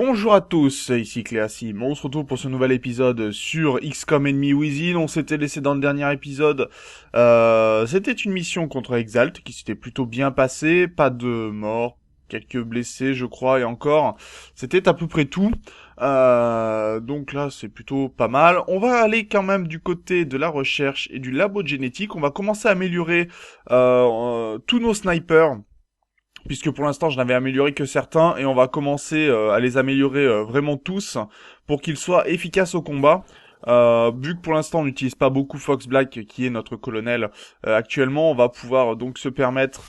Bonjour à tous, ici Cléasim. On se retrouve pour ce nouvel épisode sur XCOM Enemy Within. On s'était laissé dans le dernier épisode. C'était une mission contre Exalt qui s'était plutôt bien passée. Pas de morts, quelques blessés je crois et encore. C'était à peu près tout. Donc là c'est plutôt pas mal. On va aller quand même du côté de la recherche et du labo de génétique. On va commencer à améliorer tous nos snipers. Puisque pour l'instant je n'avais amélioré que certains et on va commencer à les améliorer vraiment tous pour qu'ils soient efficaces au combat. Vu que pour l'instant on n'utilise pas beaucoup Fox Black qui est notre colonel actuellement, on va pouvoir donc se permettre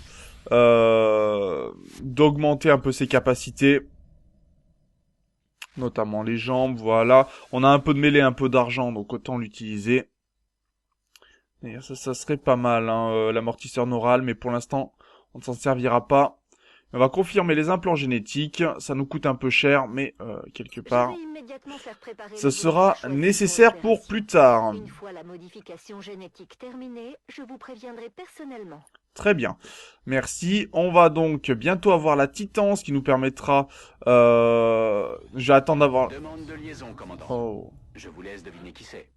d'augmenter un peu ses capacités, notamment les jambes. Voilà, on a un peu de mêlée, un peu d'argent, donc autant l'utiliser. D'ailleurs ça serait pas mal, hein, l'amortisseur neural, mais pour l'instant on ne s'en servira pas. On va confirmer les implants génétiques, ça nous coûte un peu cher, mais quelque part, ça sera nécessaire pour plus tard. Une fois la modification génétique terminée, je vous préviendrai personnellement. Très bien, merci. On va donc bientôt avoir la Titan, ce qui nous permettra... J'attends d'avoir... Demande de liaison, commandant. Oh. Je vous laisse deviner qui c'est.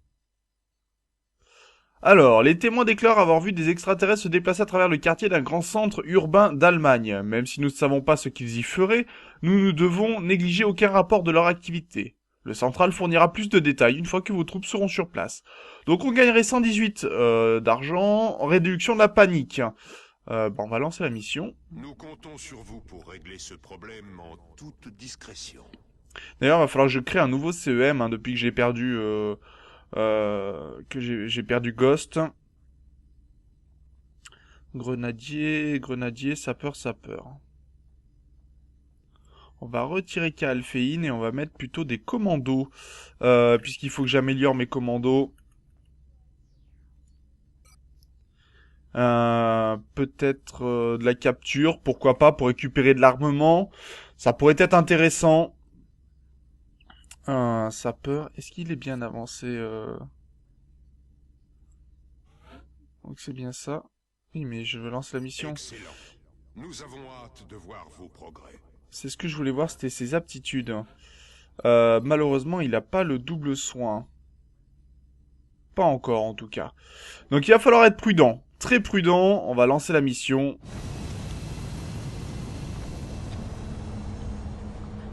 Alors, les témoins déclarent avoir vu des extraterrestres se déplacer à travers le quartier d'un grand centre urbain d'Allemagne. Même si nous ne savons pas ce qu'ils y feraient, nous ne devons négliger aucun rapport de leur activité. Le central fournira plus de détails une fois que vos troupes seront sur place. Donc on gagnerait 118 d'argent, réduction de la panique. On va lancer la mission. Nous comptons sur vous pour régler ce problème en toute discrétion. D'ailleurs, il va falloir que je crée un nouveau CEM depuis que j'ai perdu... j'ai perdu Ghost. Grenadier, sapeur. On va retirer K-Alphéine et on va mettre plutôt des commandos. Puisqu'il faut que j'améliore mes commandos. Peut-être de la capture, pourquoi pas, pour récupérer de l'armement. Ça pourrait être intéressant. Un sapeur, est-ce qu'il est bien avancé Donc c'est bien ça. Oui, mais je veux lancer la mission. Excellent. Nous avons hâte de voir vos progrès. C'est ce que je voulais voir, c'était ses aptitudes. Malheureusement, il n'a pas le double soin. Pas encore, en tout cas. Donc il va falloir être prudent. Très prudent, on va lancer la mission.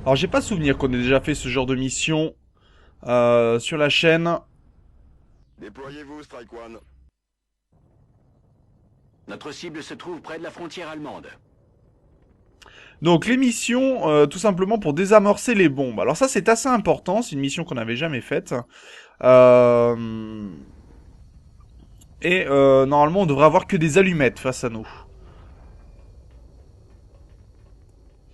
Alors j'ai pas souvenir qu'on ait déjà fait ce genre de mission sur la chaîne. Déployez-vous, Strike One. Notre cible se trouve près de la frontière allemande. Donc les missions, tout simplement pour désamorcer les bombes. Alors ça c'est assez important, c'est une mission qu'on n'avait jamais faite. Normalement on devrait avoir que des allumettes face à nous.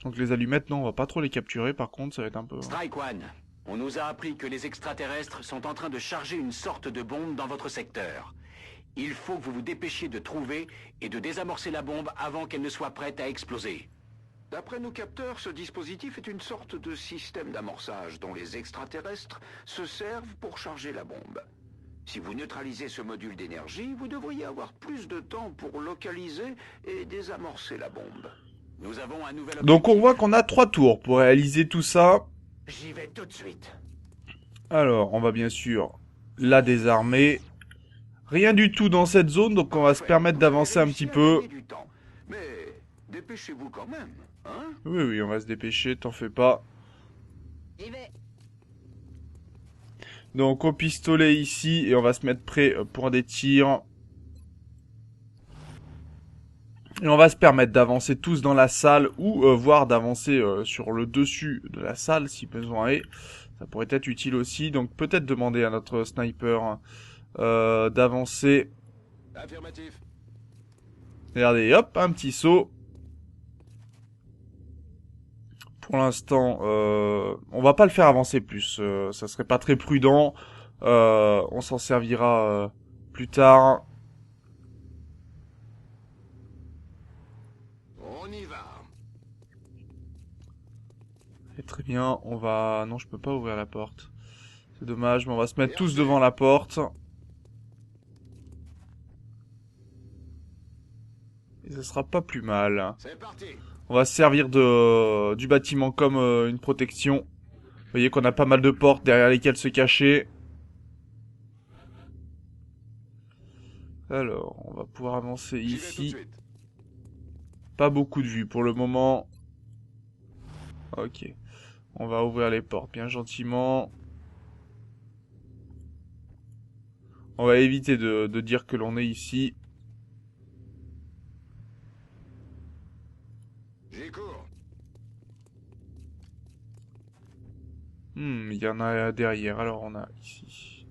Donc les allumettes, non, on va pas trop les capturer, par contre, ça va être un peu... Strike One, on nous a appris que les extraterrestres sont en train de charger une sorte de bombe dans votre secteur. Il faut que vous vous dépêchiez de trouver et de désamorcer la bombe avant qu'elle ne soit prête à exploser. D'après nos capteurs, ce dispositif est une sorte de système d'amorçage dont les extraterrestres se servent pour charger la bombe. Si vous neutralisez ce module d'énergie, vous devriez avoir plus de temps pour localiser et désamorcer la bombe. Nous avons un nouvel Donc on voit qu'on a 3 tours pour réaliser tout ça. J'y vais tout de suite. Alors, on va bien sûr la désarmer. Rien du tout dans cette zone, donc on va se permettre d'avancer un petit peu. Mais dépêchez-vous quand même, hein? Oui, on va se dépêcher, t'en fais pas. J'y vais. Donc au pistolet ici, et on va se mettre prêt pour des tirs. Et on va se permettre d'avancer tous dans la salle, ou voire d'avancer sur le dessus de la salle si besoin est. Ça pourrait être utile aussi, donc peut-être demander à notre sniper d'avancer. Affirmatif. Regardez, hop, un petit saut. Pour l'instant, on va pas le faire avancer plus. Ça serait pas très prudent. On s'en servira plus tard. On y va. Et très bien, on va... Non, je peux pas ouvrir la porte. C'est dommage, mais on va se mettre tous devant la porte. Et ça sera pas plus mal. C'est parti. On va se servir du bâtiment comme une protection. Vous voyez qu'on a pas mal de portes derrière lesquelles se cacher. Alors, on va pouvoir avancer J'y vais tout de ici. suite. Pas beaucoup de vues pour le moment. Ok. On va ouvrir les portes bien gentiment. On va éviter de dire que l'on est ici. J'y cours. Il y en a derrière. Alors on a ici.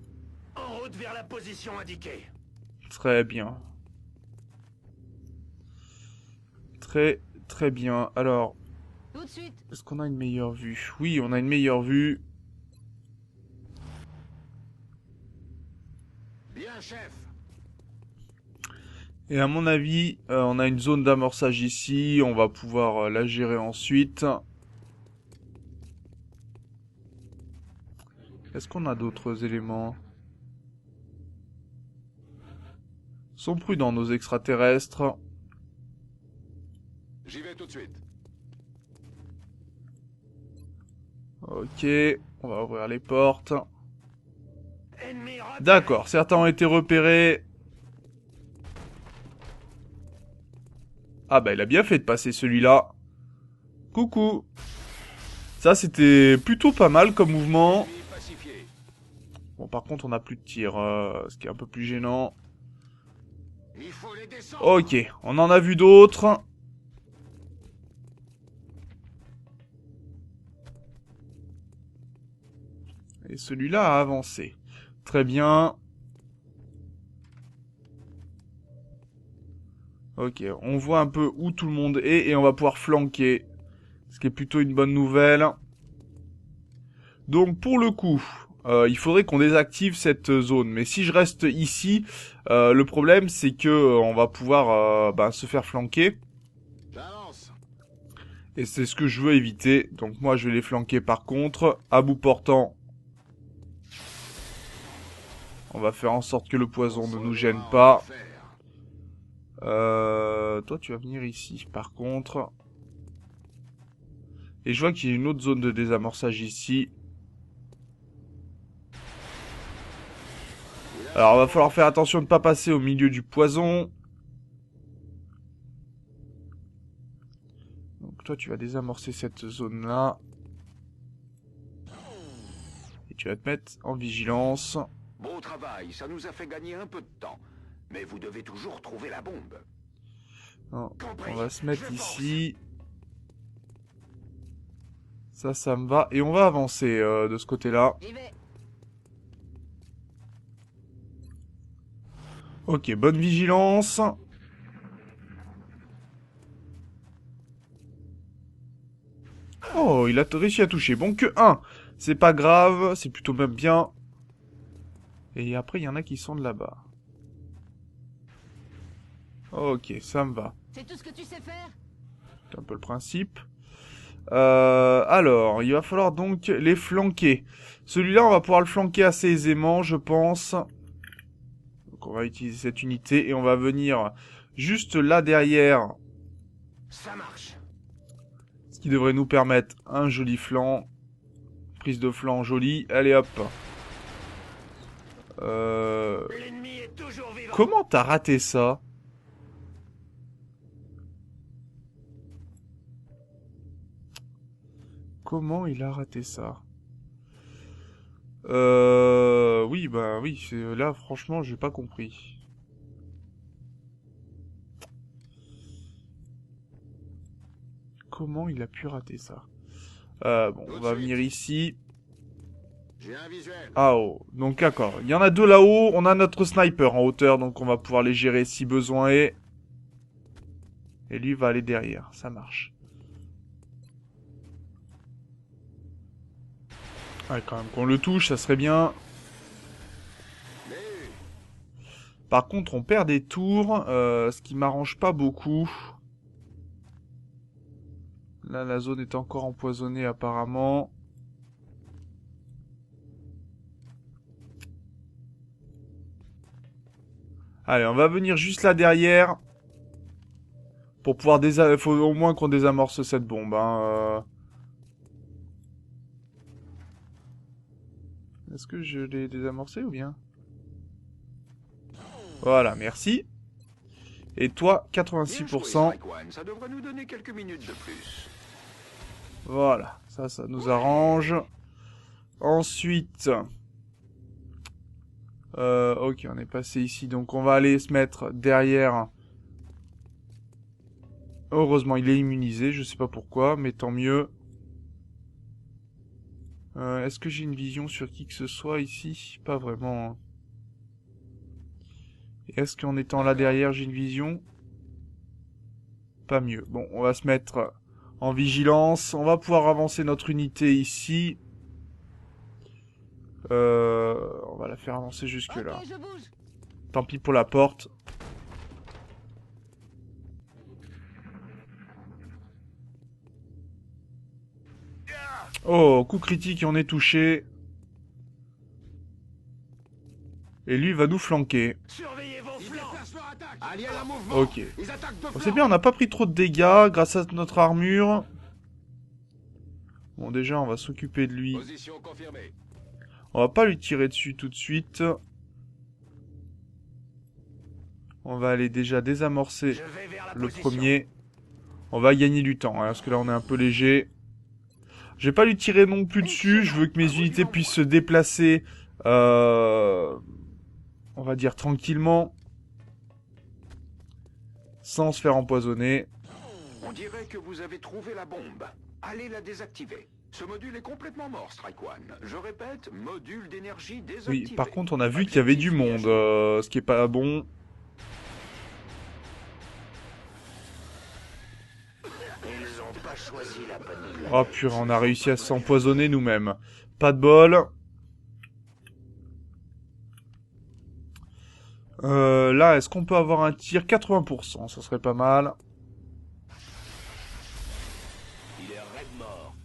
En route vers la position indiquée. Très bien. Très très bien. Alors, Tout de suite. est-ce qu'on a une meilleure vue? Oui, on a une meilleure vue. Bien, chef. Et à mon avis, on a une zone d'amorçage ici. On va pouvoir la gérer ensuite. Est-ce qu'on a d'autres éléments? Sont prudents nos extraterrestres. J'y vais tout de suite. Ok, on va ouvrir les portes. Ennemi repéré. D'accord, certains ont été repérés. Ah bah il a bien fait de passer celui-là. Coucou. Ça c'était plutôt pas mal comme mouvement. Ennemi pacifié. Bon par contre on n'a plus de tir, ce qui est un peu plus gênant. Il faut les descendre. Ok, on en a vu d'autres. Et celui-là a avancé. Très bien. Ok, on voit un peu où tout le monde est et on va pouvoir flanquer. Ce qui est plutôt une bonne nouvelle. Donc pour le coup, il faudrait qu'on désactive cette zone. Mais si je reste ici, le problème c'est que on va pouvoir se faire flanquer. J'avance. Et c'est ce que je veux éviter. Donc moi je vais les flanquer par contre. À bout portant, on va faire en sorte que le poison ne nous gêne pas. Toi tu vas venir ici par contre. Et je vois qu'il y a une autre zone de désamorçage ici. Alors, va falloir faire attention de ne pas passer au milieu du poison. Donc, toi, tu vas désamorcer cette zone-là. Et tu vas te mettre en vigilance. Beau travail, ça nous a fait gagner un peu de temps. Mais vous devez toujours trouver la bombe. Non, on va se mettre ici. Ça me va. Et on va avancer de ce côté-là. J'y vais. Ok, bonne vigilance. Oh, il a réussi à toucher. Bon, que 1. C'est pas grave, c'est plutôt même bien. Et après, il y en a qui sont de là-bas. Ok, ça me va. C'est tout ce que tu sais faire? C'est un peu le principe. Alors, il va falloir donc les flanquer. Celui-là, on va pouvoir le flanquer assez aisément, je pense. Donc, on va utiliser cette unité et on va venir juste là derrière. Ça marche. Ce qui devrait nous permettre un joli flanc. Prise de flanc jolie. Allez hop. L'ennemi est toujours vivant. Comment t'as raté ça? Comment il a raté ça? Oui, bah oui, là, franchement, j'ai pas compris. Comment il a pu rater ça? Bon, on va venir ici. J'ai un visuel. Ah oh, donc d'accord. Il y en a deux là-haut, on a notre sniper en hauteur, donc on va pouvoir les gérer si besoin est. Et lui va aller derrière, ça marche. Ouais, quand même qu'on le touche, ça serait bien. Par contre, on perd des tours, ce qui m'arrange pas beaucoup. Là, la zone est encore empoisonnée apparemment. Allez, on va venir juste là derrière. Pour pouvoir faut au moins qu'on désamorce cette bombe. Hein, Est-ce que je l'ai désamorcé ou bien? Voilà, merci. Et toi, Bien joué, 86%. Strike One. Ça devrait nous donner quelques minutes de plus. Voilà, ça nous arrange. Ensuite... ok, on est passé ici, donc on va aller se mettre derrière. Heureusement, il est immunisé, je sais pas pourquoi, mais tant mieux. Est-ce que j'ai une vision sur qui que ce soit ici? Pas vraiment. Est-ce qu'en étant là derrière, j'ai une vision? Pas mieux. Bon, on va se mettre en vigilance. On va pouvoir avancer notre unité ici. On va la faire avancer jusque là. Tant pis pour la porte. Oh, coup critique et on est touché. Et lui va nous flanquer. Surveillez vos flancs. Alliés à la mouvement. Ok. Ils attaquent de Bon, flanc. c'est bien, on n'a pas pris trop de dégâts grâce à notre armure. Bon, déjà, on va s'occuper de lui. Position confirmée. On va pas lui tirer dessus tout de suite. On va aller déjà désamorcer Je vais vers la le position. premier. On va gagner du temps, hein, parce que là, on est un peu léger. Je vais pas lui tirer non plus dessus. Je veux que mes unités puissent se déplacer, on va dire tranquillement, sans se faire empoisonner. On dirait que vous avez trouvé la bombe. Allez la désactiver. Ce module est complètement mort, Strike One. Je répète, module d'énergie désactivé. Oui, par contre, on a vu qu'il y avait du monde, ce qui est pas bon. Ils ont pas choisi la bonne Oh purée, on a réussi à s'empoisonner nous-mêmes. Pas de bol. Là, est-ce qu'on peut avoir un tir? 80%, ça serait pas mal. Il est raide mort.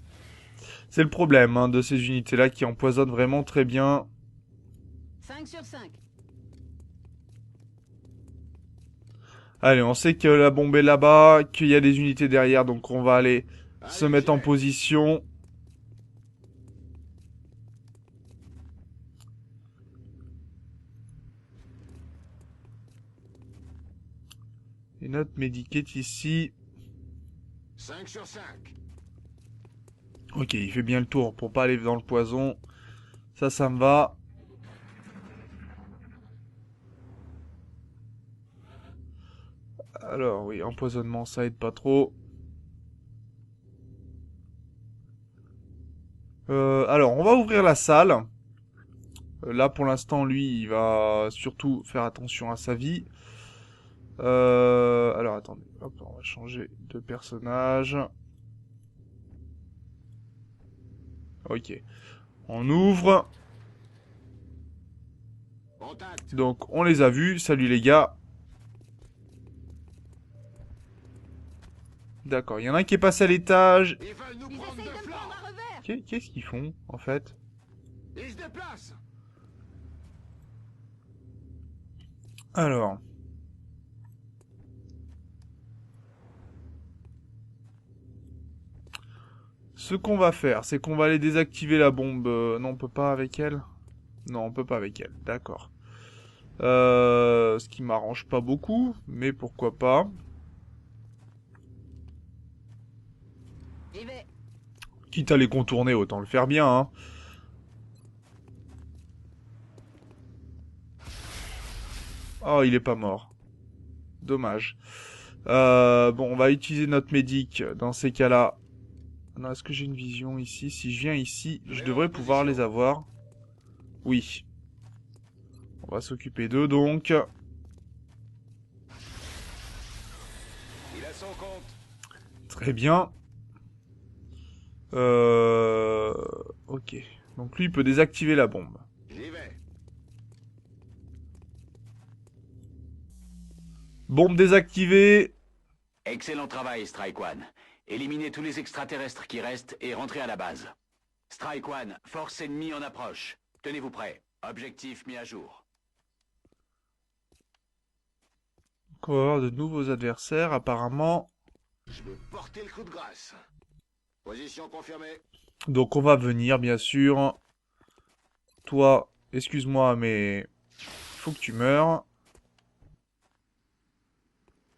C'est le problème hein, de ces unités-là qui empoisonnent vraiment très bien. 5 sur 5. Allez, on sait que la bombe est là-bas, qu'il y a des unités derrière, donc on va aller se mettre en position. Et notre médikit ici. 5 sur 5. Ok, il fait bien le tour pour pas aller dans le poison. Ça me va. Alors oui, empoisonnement, ça aide pas trop. Alors, on va ouvrir la salle. Là, pour l'instant, lui, il va surtout faire attention à sa vie. Alors, attendez. Hop, on va changer de personnage. Ok. On ouvre. Contact. Donc, on les a vus. Salut les gars. D'accord, il y en a un qui est passé à l'étage. Ils veulent nous Ils prendre essayent de de me flanc. prendre à revers. Qu'est-ce qu'ils font, en fait? Ils se déplacent. Alors. Ce qu'on va faire, c'est qu'on va aller désactiver la bombe. Non, on peut pas avec elle? Non, on peut pas avec elle. D'accord. Ce qui m'arrange pas beaucoup, mais pourquoi pas. J'y vais. Quitte à les contourner, autant le faire bien, hein. Oh, il est pas mort. Dommage. Bon, on va utiliser notre médic dans ces cas-là. Non, est-ce que j'ai une vision ici? Si je viens ici, je devrais pouvoir les avoir. Oui. On va s'occuper d'eux, donc. Il a son compte. Très bien. Ok. Donc lui, il peut désactiver la bombe. J'y vais. Bombe désactivée. Excellent travail, Strike One. Éliminez tous les extraterrestres qui restent et rentrez à la base. Strike One, force ennemie en approche. Tenez-vous prêts. Objectif mis à jour. Donc, on va avoir de nouveaux adversaires, apparemment. Je vais porter le coup de grâce. Position confirmée. Donc on va venir, bien sûr. Toi, excuse-moi, mais faut que tu meurs.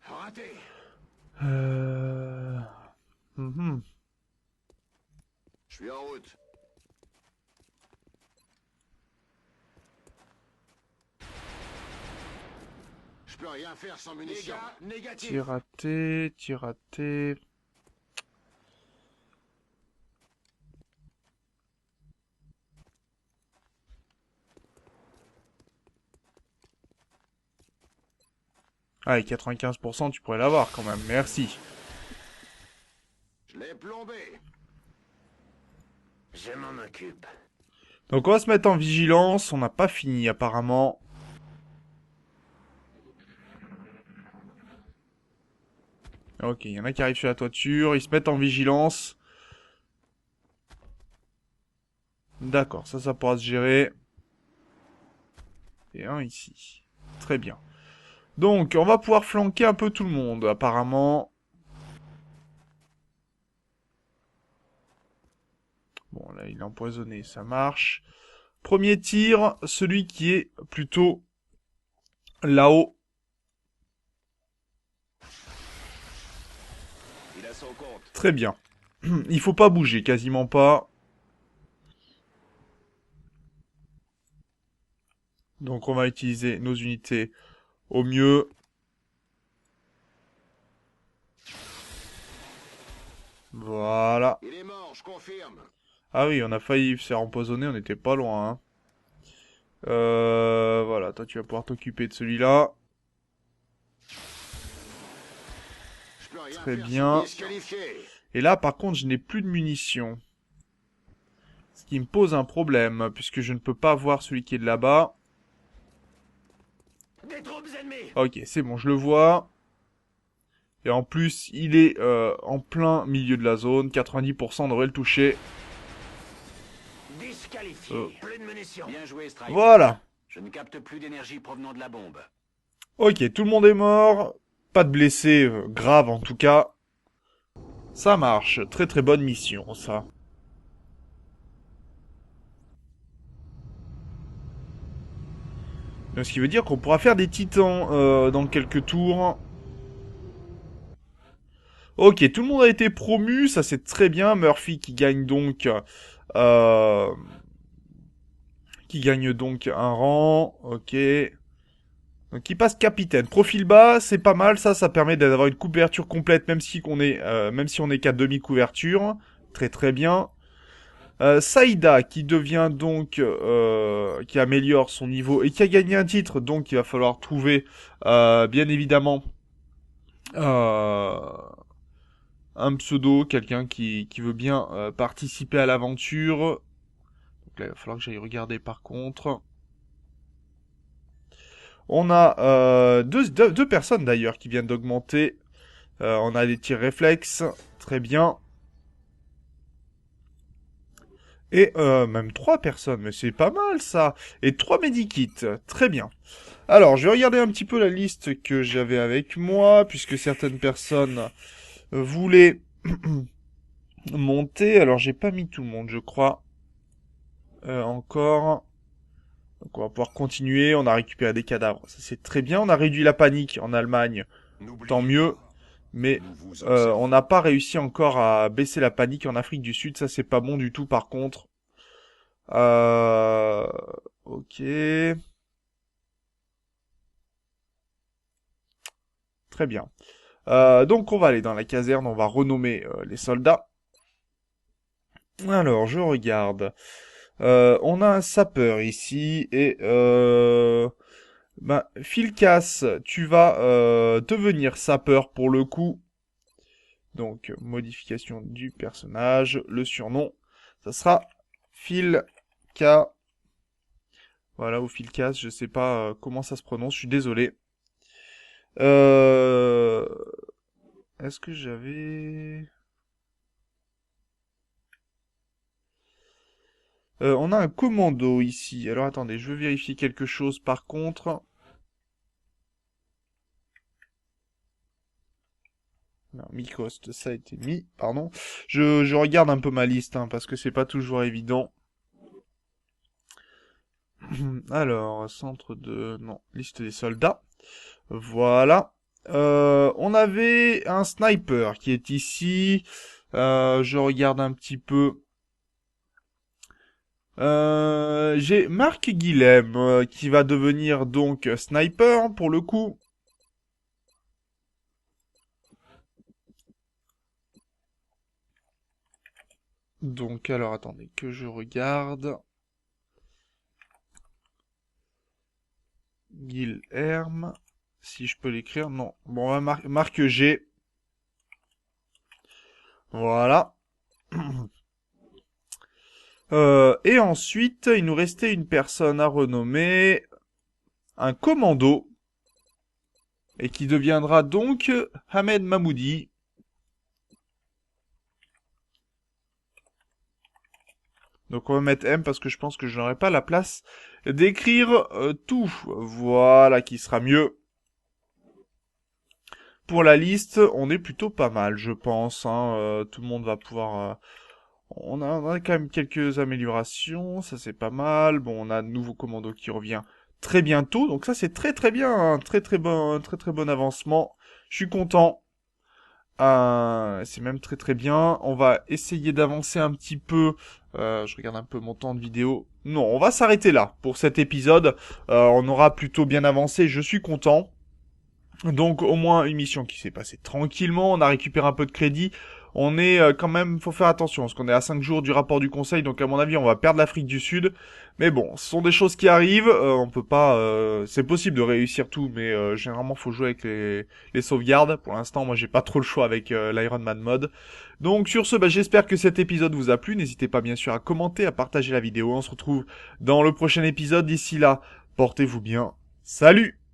Raté. Mhm. Je suis en route. Je peux rien faire sans munitions. Négatif. Tir raté, tir raté. Ah, et 95%, tu pourrais l'avoir quand même, merci. Je l'ai plombé. Je m'en occupe. Donc on va se mettre en vigilance, on n'a pas fini apparemment. Ok, il y en a qui arrivent sur la toiture, ils se mettent en vigilance. D'accord, ça pourra se gérer. Et un ici. Très bien. Donc, on va pouvoir flanquer un peu tout le monde, apparemment. Bon, là, il est empoisonné, ça marche. Premier tir, celui qui est plutôt là-haut. Il a son compte. Très bien. Il faut pas bouger, quasiment pas. Donc, on va utiliser nos unités au mieux. Voilà. Il est mort, je confirme. Ah oui, on a failli se faire empoisonner, on n'était pas loin. Hein. Voilà, toi tu vas pouvoir t'occuper de celui-là. Je peux rien Très faire bien. sans disqualifié. Et là, par contre, je n'ai plus de munitions. Ce qui me pose un problème, puisque je ne peux pas voir celui qui est de là-bas. Des troupes ennemies. Ok, c'est bon, je le vois. Et en plus, il est en plein milieu de la zone. 90% devrait le toucher. Disqualifié. Plus de munitions. Bien joué, Stripe. Voilà. Je ne capte plus d'énergie provenant de la bombe. Ok, tout le monde est mort. Pas de blessés graves en tout cas. Ça marche. Très très bonne mission, ça. Donc, ce qui veut dire qu'on pourra faire des titans dans quelques tours. Ok, tout le monde a été promu, ça c'est très bien. Murphy qui gagne donc un rang. Ok. Donc il passe capitaine. Profil bas, c'est pas mal, ça permet d'avoir une couverture complète, même si on est qu'à demi-couverture. Très très bien. Saïda qui devient donc qui améliore son niveau et qui a gagné un titre, donc il va falloir trouver bien évidemment un pseudo, quelqu'un qui veut bien participer à l'aventure. Donc là il va falloir que j'aille regarder par contre. On a deux personnes d'ailleurs qui viennent d'augmenter. On a des tirs réflexes, très bien. Et même 3 personnes, mais c'est pas mal ça. Et 3 medikits, très bien. Alors, je vais regarder un petit peu la liste que j'avais avec moi, puisque certaines personnes voulaient monter. Alors, j'ai pas mis tout le monde, je crois. Encore. Donc, on va pouvoir continuer. On a récupéré des cadavres, ça c'est très bien. On a réduit la panique en Allemagne, tant mieux. Mais on n'a pas réussi encore à baisser la panique en Afrique du Sud. Ça, c'est pas bon du tout, par contre. Ok. Très bien. Donc, on va aller dans la caserne. On va renommer les soldats. Alors, je regarde. On a un sapeur ici. Et... Philcas, tu vas devenir sapeur pour le coup. Donc, modification du personnage. Le surnom, ça sera Philcas. Voilà, ou Philcas, je sais pas comment ça se prononce, je suis désolé. Est-ce que j'avais... on a un commando ici. Alors, attendez, je veux vérifier quelque chose par contre. Non, Mikost, ça a été mis, pardon. Je regarde un peu ma liste, hein, parce que c'est pas toujours évident. Alors, centre de... Non, liste des soldats. Voilà. On avait un sniper qui est ici. Je regarde un petit peu. J'ai Marc Guilhem qui va devenir donc sniper pour le coup. Donc alors attendez que je regarde. Guilherme, si je peux l'écrire, non. Bon, on va marque G. Voilà. Et ensuite, il nous restait une personne à renommer un commando. Et qui deviendra donc Ahmed Mahmoudi. Donc on va mettre M parce que je pense que je n'aurai pas la place d'écrire tout. Voilà, qui sera mieux. Pour la liste, on est plutôt pas mal, je pense. Tout le monde va pouvoir... On a quand même quelques améliorations, ça c'est pas mal. Bon, on a un nouveau commando qui revient très bientôt, donc ça c'est très très bien, un très très bon avancement. Je suis content. C'est même très très bien. On va essayer d'avancer un petit peu. Je regarde un peu mon temps de vidéo. Non, on va s'arrêter là pour cet épisode. On aura plutôt bien avancé. Je suis content. Donc au moins une mission qui s'est passée tranquillement. On a récupéré un peu de crédit. On est quand même, faut faire attention, parce qu'on est à 5 jours du rapport du Conseil, donc à mon avis, on va perdre l'Afrique du Sud. Mais bon, ce sont des choses qui arrivent, on peut pas... c'est possible de réussir tout, mais généralement, faut jouer avec les sauvegardes. Pour l'instant, moi, j'ai pas trop le choix avec l'Iron Man mode. Donc sur ce, j'espère que cet épisode vous a plu. N'hésitez pas, bien sûr, à commenter, à partager la vidéo. On se retrouve dans le prochain épisode. D'ici là, portez-vous bien. Salut!